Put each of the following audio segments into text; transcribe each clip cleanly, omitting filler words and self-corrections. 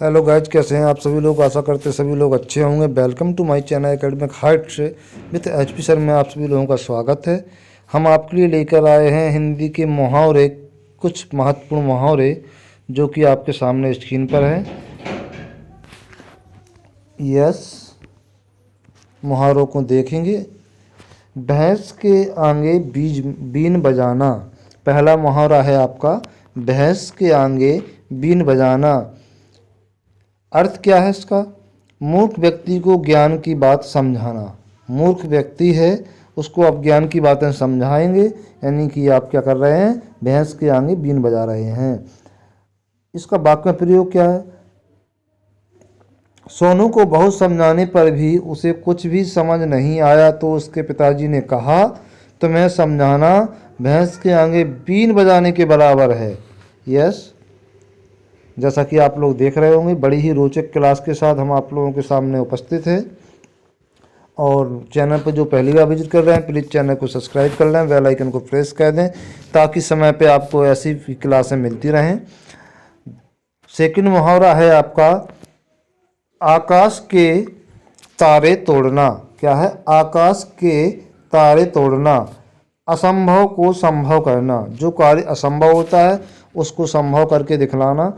Hello guys, कैसे हैं आप सभी लोग। आशा करते हैं सभी लोग अच्छे होंगे। Welcome to my channel academic heights with HP sir में आप सभी लोगों का स्वागत है। हम आपके लिए लेकर आए हैं हिंदी के मुहावरे, कुछ महत्वपूर्ण मुहावरे जो कि आपके सामने स्क्रीन पर हैं। यस, मुहावरों को देखेंगे। भैंस के आगे बीन बजाना। पहला मुहावरा है आपका, भैंस के आगे बीन बजाना। अर्थ क्या है इसका? मूर्ख व्यक्ति को ज्ञान की बात समझाना। मूर्ख व्यक्ति है, उसको आप ज्ञान की बातें समझाएंगे, यानी कि आप क्या कर रहे हैं, भैंस के आगे बीन बजा रहे हैं। इसका वाक्य में प्रयोग क्या है? सोनू को बहुत समझाने पर भी उसे कुछ भी समझ नहीं आया तो उसके पिताजी ने कहा, तुम्हें समझाना भैंस के आगे बीन बजाने के बराबर है। यस, जैसा कि आप लोग देख रहे होंगे, बड़ी ही रोचक क्लास के साथ हम आप लोगों के सामने उपस्थित हैं। और चैनल पर जो पहली बार विजिट कर रहे हैं, प्लीज़ चैनल को सब्सक्राइब कर लें, बेल आइकन को प्रेस कर दें ताकि समय पे आपको ऐसी क्लासें मिलती रहें। सेकंड मुहावरा है आपका, आकाश के तारे तोड़ना। क्या है? आकाश के तारे तोड़ना। असंभव को संभव करना। जो कार्य असंभव होता है उसको संभव करके दिखलाना।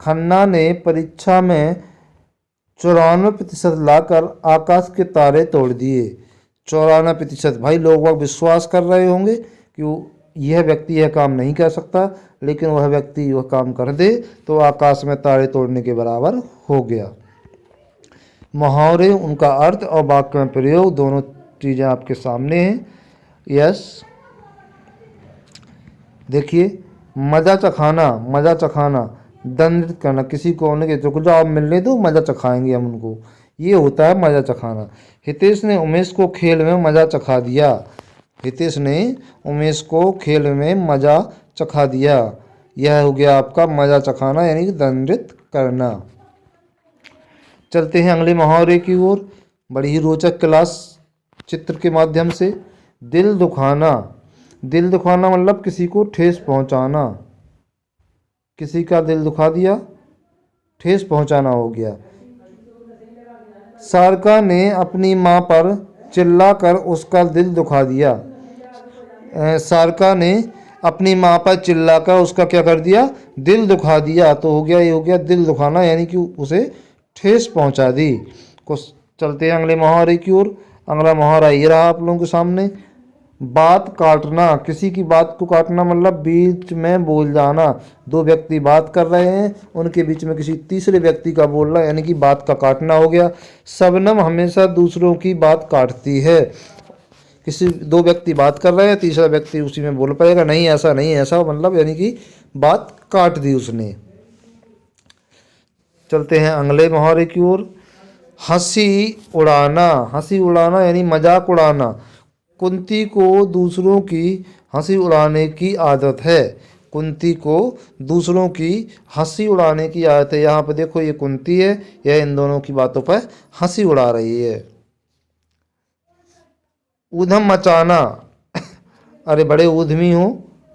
खन्ना ने परीक्षा में 94% लाकर आकाश के तारे तोड़ दिए। 94%। भाई लोग विश्वास कर रहे होंगे कि यह व्यक्ति यह काम नहीं कर सकता, लेकिन वह व्यक्ति वह काम कर दे तो आकाश में तारे तोड़ने के बराबर हो गया। मुहावरे, उनका अर्थ और वाक्य में प्रयोग दोनों चीज़ें आपके सामने हैं। यस, देखिए, मज़ा चखाना। मज़ा चखाना, दंडित करना। किसी को उनके रुक जाओ, आप मिलने दो, मज़ा चखाएंगे हम उनको, ये होता है मज़ा चखाना। हितेश ने उमेश को खेल में मज़ा चखा दिया। हितेश ने उमेश को खेल में मज़ा चखा दिया। यह हो गया आपका मज़ा चखाना, यानी कि दंडित करना। चलते हैं अगले मुहावरे की ओर। बड़ी ही रोचक क्लास चित्र के माध्यम से। दिल दुखाना। दिल दुखाना मतलब किसी को ठेस पहुंचाना। किसी का दिल दुखा दिया, ठेस पहुंचाना हो गया। सारका ने अपनी मां पर चिल्लाकर उसका दिल दुखा दिया। सारका ने अपनी मां पर चिल्लाकर उसका क्या कर दिया? दिल दुखा दिया। तो हो गया, ये हो गया दिल दुखाना, यानी कि उसे ठेस पहुंचा दी। कुछ चलते हैं अगले मुहावरे की ओर। अगला मुहावरा ये रहा आप लोगों के सामने, बात काटना। किसी की बात को काटना मतलब बीच में बोल जाना। दो व्यक्ति बात कर रहे हैं, उनके बीच में किसी तीसरे व्यक्ति का बोलना, यानी कि बात का काटना हो गया। शबनम हमेशा दूसरों की बात काटती है। किसी दो व्यक्ति बात कर रहे हैं, तीसरा व्यक्ति उसी में बोल पड़ेगा, नहीं ऐसा नहीं ऐसा, मतलब यानी कि बात काट दी उसने। चलते हैं अगले मुहावरे की ओर। हंसी उड़ाना। हंसी उड़ाना यानी मजाक उड़ाना। कुंती को दूसरों की हंसी उड़ाने की आदत है। कुंती को दूसरों की हंसी उड़ाने की आदत है। यहाँ पर देखो, ये कुंती है, यह इन दोनों की बातों पर हंसी उड़ा रही है। ऊधम मचाना। अरे बड़े ऊधमी हो,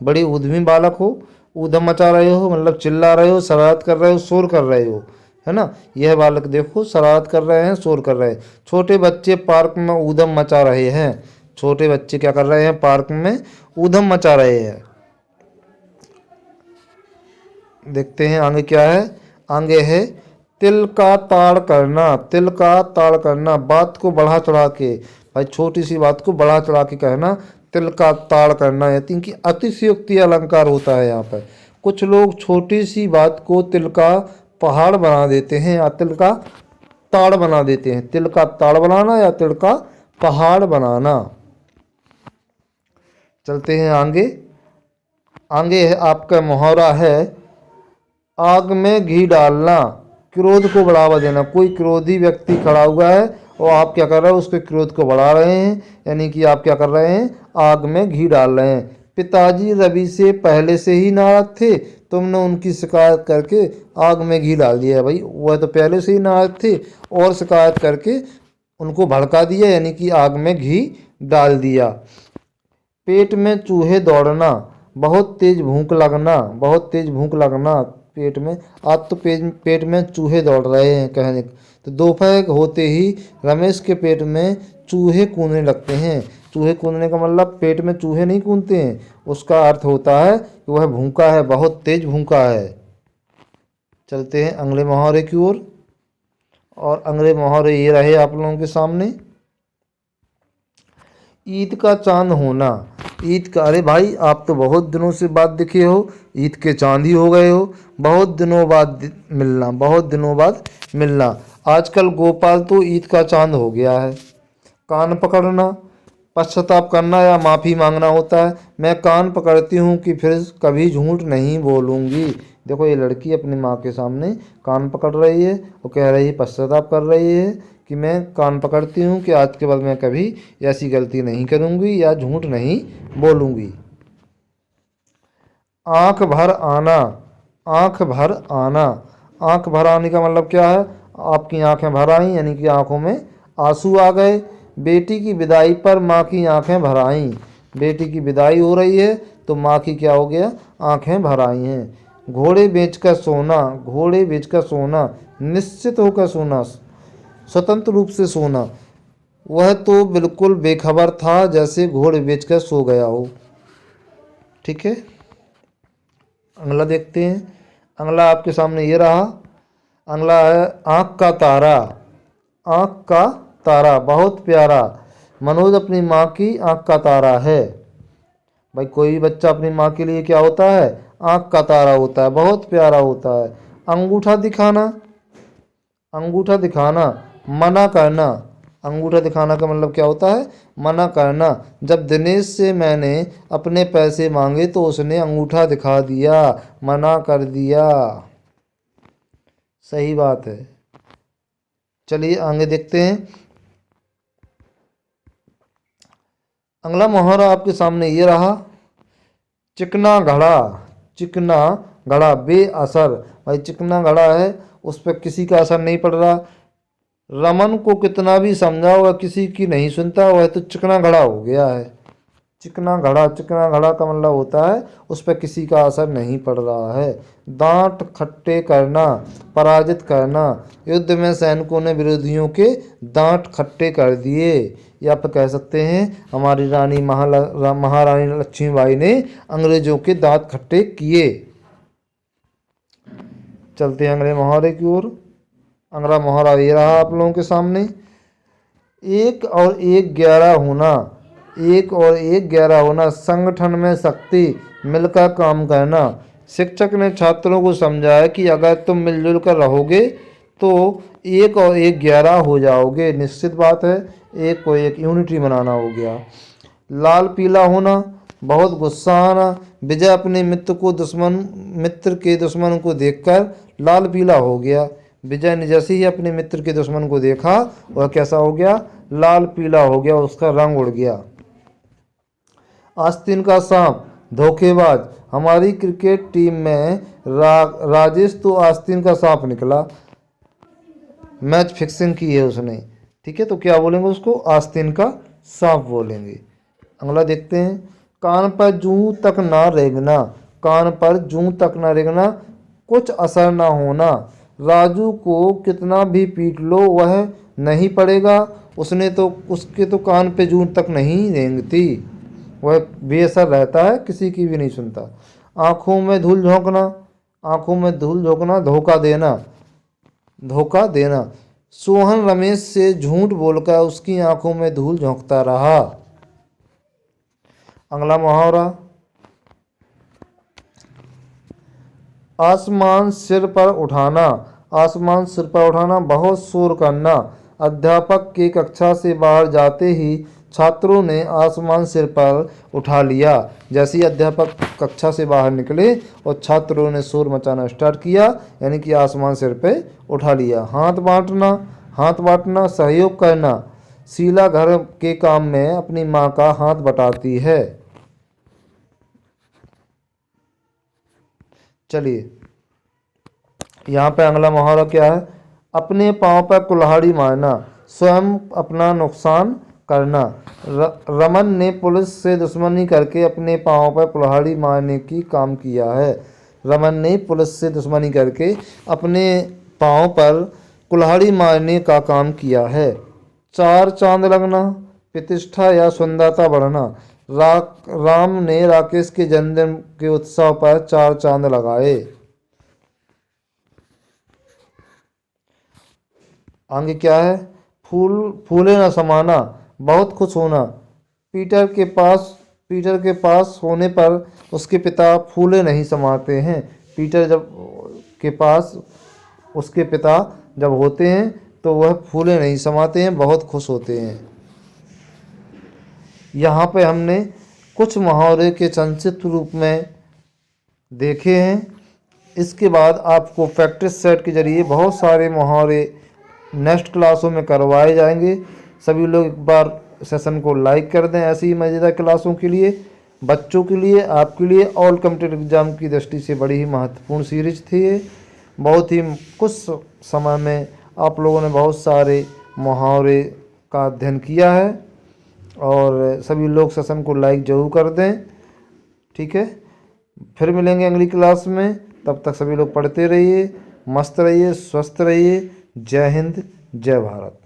बड़े ऊधमी बालक हो, ऊधम मचा रहे हो मतलब चिल्ला रहे हो, शरारत कर रहे हो, शोर कर रहे हो, है ना। यह बालक देखो शरारत कर रहे हैं, शोर कर रहे हैं। छोटे बच्चे पार्क में ऊधम मचा रहे हैं। छोटे बच्चे क्या कर रहे हैं? पार्क में ऊधम मचा रहे हैं। देखते हैं आगे क्या है। आगे है तिल का ताड़ करना। तिल का ताड़ करना, बात को बढ़ा चढ़ा के, भाई छोटी सी बात को बढ़ा चढ़ा के कहना, तिल का ताड़ करना, यानी कि अतिशयोक्ति अलंकार होता है यहाँ पर। कुछ लोग छोटी सी बात को तिल का पहाड़ बना देते हैं या तिल का ताड़ बना देते हैं। तिल का ताड़ बनाना या तिल का पहाड़ बनाना। चलते हैं आगे। आगे है आपका मुहावरा है, आग में घी डालना। क्रोध को बढ़ावा देना। कोई क्रोधी व्यक्ति खड़ा हुआ है और आप क्या कर रहे हो? उसके क्रोध को बढ़ा रहे हैं, यानी कि आप क्या कर रहे हैं? आग में घी डाल रहे हैं। पिताजी रवि से पहले से ही नाराज थे, तुमने उनकी शिकायत करके आग में घी डाल दिया। भाई वह तो पहले से ही नाराज थे और शिकायत करके उनको भड़का दिया, यानी कि आग में घी डाल दिया। पेट में चूहे दौड़ना। बहुत तेज भूख लगना। बहुत तेज भूख लगना, पेट में, आज तो पेट में चूहे दौड़ रहे हैं कहने। तो दोपहर होते ही रमेश के पेट में चूहे कूदने लगते हैं। चूहे कूदने का मतलब पेट में चूहे नहीं कूदते हैं, उसका अर्थ होता है कि वह भूखा है, बहुत तेज भूखा है। चलते हैं अगले मुहावरे की ओर। और अगले मुहावरे ये रहे आप लोगों के सामने। ईद का चांद होना। ईद का, अरे भाई आप तो बहुत दिनों से बाद दिखे हो, ईद के चांद ही हो गए हो। बहुत दिनों बाद मिलना, बहुत दिनों बाद मिलना। आजकल गोपाल तो ईद का चांद हो गया है। कान पकड़ना, पश्चाताप करना या माफ़ी मांगना होता है। मैं कान पकड़ती हूँ कि फिर कभी झूठ नहीं बोलूँगी। देखो ये लड़की अपनी माँ के सामने कान पकड़ रही है, वो कह रही है, पश्चाताप कर रही है कि मैं कान पकड़ती हूँ कि आज के बाद मैं कभी ऐसी गलती नहीं करूँगी या झूठ नहीं बोलूँगी। आंख भर आना। आंख भर आना, आंख भर आने का मतलब क्या है? आपकी आंखें भर आई यानी कि आंखों में आंसू आ गए। बेटी की विदाई पर माँ की आंखें भर आईं। बेटी की विदाई हो रही है तो माँ की क्या हो गया? आंखें भर आई हैं। घोड़े बेचकर सोना। घोड़े बेचकर सोना, निश्चित होकर सोना, स्वतंत्र रूप से सोना। वह तो बिल्कुल बेखबर था जैसे घोड़े बेचकर सो गया हो। ठीक है, अगला देखते हैं। अगला आपके सामने ये रहा। अगला है आँख का तारा। आँख का तारा, बहुत प्यारा। मनोज अपनी माँ की आँख का तारा है। भाई कोई भी बच्चा अपनी माँ के लिए क्या होता है? आँख का तारा होता है, बहुत प्यारा होता है। अंगूठा दिखाना। अंगूठा दिखाना, मना करना। अंगूठा दिखाना का मतलब क्या होता है? मना करना। जब दिनेश से मैंने अपने पैसे मांगे तो उसने अंगूठा दिखा दिया, मना कर दिया। सही बात है। चलिए आगे देखते हैं। अगला मुहावरा आपके सामने ये रहा। चिकना घड़ा। चिकना घड़ा, बेअसर। भाई चिकना घड़ा है, उस पर किसी का असर नहीं पड़ रहा। रमन को कितना भी समझाओ वह किसी की नहीं सुनता, वह तो चिकना घड़ा हो गया है। चिकना घड़ा, चिकना घड़ा का मतलब होता है उस पर किसी का असर नहीं पड़ रहा है। दांत खट्टे करना, पराजित करना। युद्ध में सैनिकों ने विरोधियों के दांत खट्टे कर दिए। या आप कह सकते हैं हमारी रानी महारानी लक्ष्मीबाई ने अंग्रेजों के दांत खट्टे किए। चलते हैं अगले मुहावरे की ओर। अगला मुहावरा ये रहा आप लोगों के सामने। एक और एक 11 होना। एक और एक 11 होना, संगठन में शक्ति, मिलकर काम करना। शिक्षक ने छात्रों को समझाया कि अगर तुम मिलजुल कर रहोगे तो एक और एक 11 हो जाओगे। निश्चित बात है, एक को एक यूनिटी बनाना हो गया। लाल पीला होना, बहुत गुस्सा आना। विजय अपने मित्र के दुश्मन को देखकर लाल पीला हो गया। विजय ने जैसे ही अपने मित्र के दुश्मन को देखा वह कैसा हो गया? लाल पीला हो गया, उसका रंग उड़ गया। आस्तीन का सांप, धोखेबाज। हमारी क्रिकेट टीम में राजेश तो आस्तीन का सांप निकला। मैच फिक्सिंग की है उसने। ठीक है, तो क्या बोलेंगे उसको? आस्तीन का सांप बोलेंगे। अगला देखते हैं। कान पर जूं तक ना रेंगना। कान पर जूं तक ना रेंगना, कुछ असर ना होना। राजू को कितना भी पीट लो वह नहीं पड़ेगा। उसके तो कान पे जूं तक नहीं रेंगती, वह बेअसर रहता है, किसी की भी नहीं सुनता। आँखों में धूल झोंकना। आँखों में धूल झोंकना, धोखा देना। धोखा देना। सोहन रमेश से झूठ बोलकर उसकी आंखों में धूल झोंकता रहा। अगला मुहावरा। आसमान सिर पर उठाना। आसमान सिर पर उठाना, बहुत शोर करना। अध्यापक के कक्षा से बाहर जाते ही छात्रों ने आसमान सिर पर उठा लिया। जैसे ही अध्यापक कक्षा से बाहर निकले और छात्रों ने शोर मचाना स्टार्ट किया, यानी कि आसमान सिर पे उठा लिया। हाथ बांटना। हाथ बांटना, सहयोग करना। शीला घर के काम में अपनी माँ का हाथ बटाती है। चलिए यहाँ पे अगला मुहावरा क्या है? अपने पाँव पर कुल्हाड़ी मारना, स्वयं अपना नुकसान करना। रमन ने पुलिस से दुश्मनी करके अपने पाँव पर कुल्हाड़ी मारने की काम किया है। रमन ने पुलिस से दुश्मनी करके अपने पाँव पर कुल्हाड़ी मारने का काम किया है। 4 चांद लगना, प्रतिष्ठा या सुंदरता बढ़ना। राम ने राकेश के जन्मदिन के उत्सव पर 4 चांद लगाए। आगे क्या है? फूले न समाना, बहुत खुश होना। पीटर के पास होने पर उसके पिता फूले नहीं समाते हैं। पीटर जब के पास उसके पिता जब होते हैं तो वह फूले नहीं समाते हैं, बहुत खुश होते हैं। यहाँ पे हमने कुछ मुहावरे के संक्षिप्त रूप में देखे हैं। इसके बाद आपको प्रैक्टिस सेट के जरिए बहुत सारे मुहावरे नेक्स्ट क्लासों में करवाए जाएंगे। सभी लोग एक बार सेशन को लाइक कर दें। ऐसी ही मज़ेदार क्लासों के लिए, बच्चों के लिए, आपके लिए ऑल कॉम्पिटिटिव एग्जाम की दृष्टि से बड़ी ही महत्वपूर्ण सीरीज थी ये। बहुत ही कुछ समय में आप लोगों ने बहुत सारे मुहावरे का अध्ययन किया है और सभी लोग सेशन को लाइक ज़रूर कर दें। ठीक है, फिर मिलेंगे अगली क्लास में। तब तक सभी लोग पढ़ते रहिए, मस्त रहिए, स्वस्थ रहिए। जय हिंद, जय भारत।